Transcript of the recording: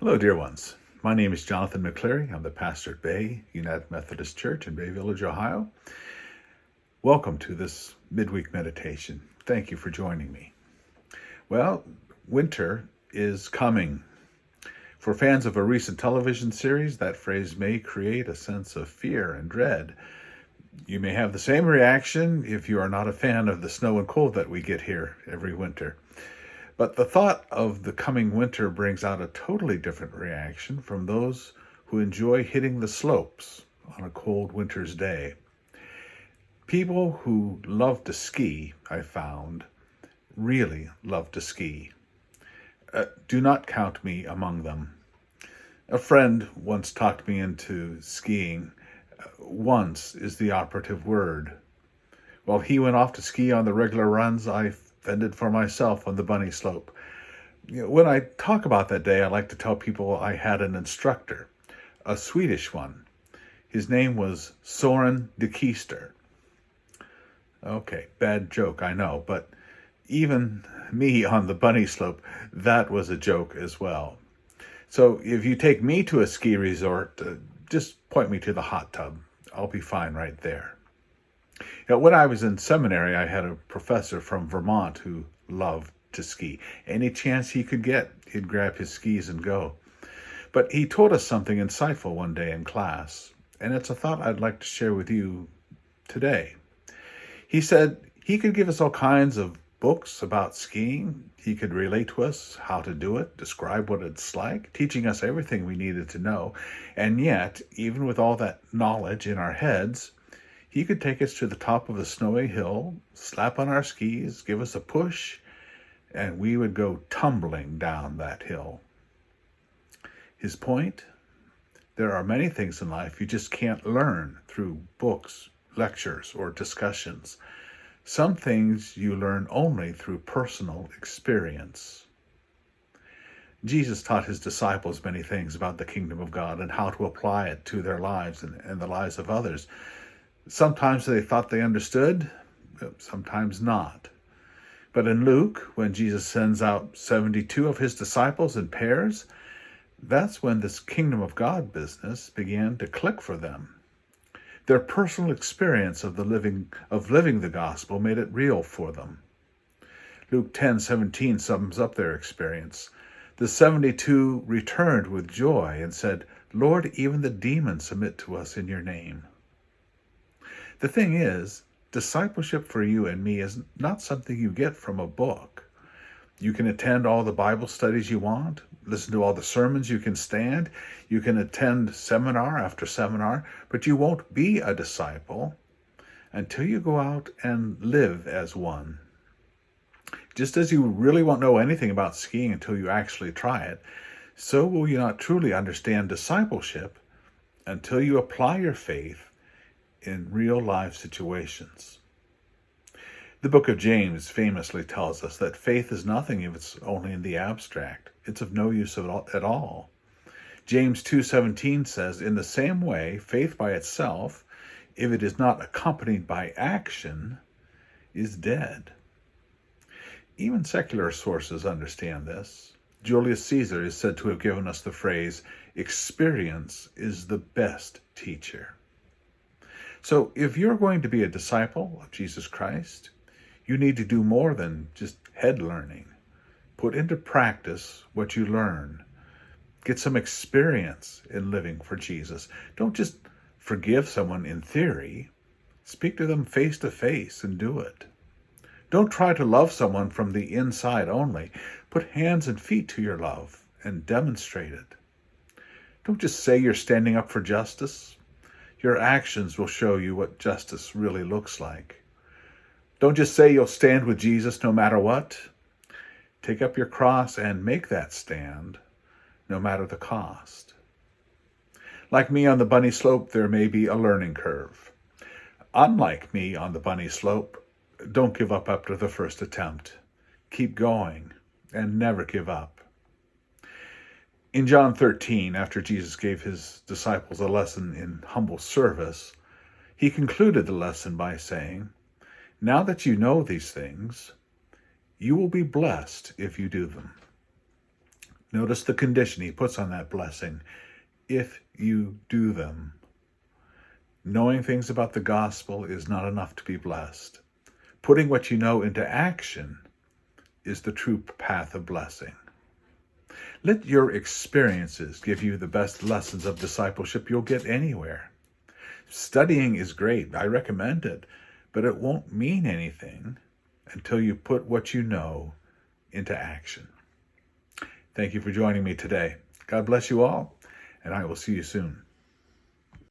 Hello, dear ones. My name is Jonathan McCleary. I'm the pastor at Bay United Methodist Church in Bay Village, Ohio. Welcome to this midweek meditation. Thank you for joining me. Well, winter is coming. For fans of a recent television series, that phrase may create a sense of fear and dread. You may have the same reaction if you are not a fan of the snow and cold that we get here every winter. But the thought of the coming winter brings out a totally different reaction from those who enjoy hitting the slopes on a cold winter's day. People who love to ski, I found, really love to ski. Do not count me among them. A friend once talked me into skiing. Once is the operative word. While he went off to ski on the regular runs, I fended for myself on the bunny slope. When I talk about that day, I like to tell people I had an instructor, a Swedish one. His name was Soren de Keister. Okay, bad joke, I know, but even me on the bunny slope, that was a joke as well. So if you take me to a ski resort, just point me to the hot tub. I'll be fine right there. When I was in seminary, I had a professor from Vermont who loved to ski. Any chance he could get, he'd grab his skis and go. But he taught us something insightful one day in class, and it's a thought I'd like to share with you today. He said he could give us all kinds of books about skiing. He could relate to us how to do it, describe what it's like, teaching us everything we needed to know. And yet, even with all that knowledge in our heads, he could take us to the top of a snowy hill, slap on our skis, give us a push, and we would go tumbling down that hill. His point? There are many things in life you just can't learn through books, lectures, or discussions. Some things you learn only through personal experience. Jesus taught his disciples many things about the kingdom of God and how to apply it to their lives and the lives of others. Sometimes they thought they understood, sometimes not. But in Luke, when Jesus sends out 72 of his disciples in pairs, that's when this kingdom of God business began to click for them. Their personal experience of living the gospel made it real for them. Luke 10:17 sums up their experience. The 72 returned with joy and said, "Lord, even the demons submit to us in your name." The thing is, discipleship for you and me is not something you get from a book. You can attend all the Bible studies you want, listen to all the sermons you can stand, you can attend seminar after seminar, but you won't be a disciple until you go out and live as one. Just as you really won't know anything about skiing until you actually try it, so will you not truly understand discipleship until you apply your faith in real life situations. The book of James famously tells us that faith is nothing if it's only in the abstract. It's of no use at all. James 2:17 says, "In the same way, faith by itself, if it is not accompanied by action, is dead." Even secular sources understand this. Julius Caesar is said to have given us the phrase, "Experience is the best teacher." So if you're going to be a disciple of Jesus Christ, you need to do more than just head learning. Put into practice what you learn. Get some experience in living for Jesus. Don't just forgive someone in theory. Speak to them face to face and do it. Don't try to love someone from the inside only. Put hands and feet to your love and demonstrate it. Don't just say you're standing up for justice. Your actions will show you what justice really looks like. Don't just say you'll stand with Jesus no matter what. Take up your cross and make that stand, no matter the cost. Like me on the bunny slope, there may be a learning curve. Unlike me on the bunny slope, don't give up after the first attempt. Keep going and never give up. In John 13, after Jesus gave his disciples a lesson in humble service, he concluded the lesson by saying, "Now that you know these things, you will be blessed if you do them." Notice the condition he puts on that blessing. If you do them. Knowing things about the gospel is not enough to be blessed. Putting what you know into action is the true path of blessing. Let your experiences give you the best lessons of discipleship you'll get anywhere. Studying is great. I recommend it, but it won't mean anything until you put what you know into action. Thank you for joining me today. God bless you all, and I will see you soon.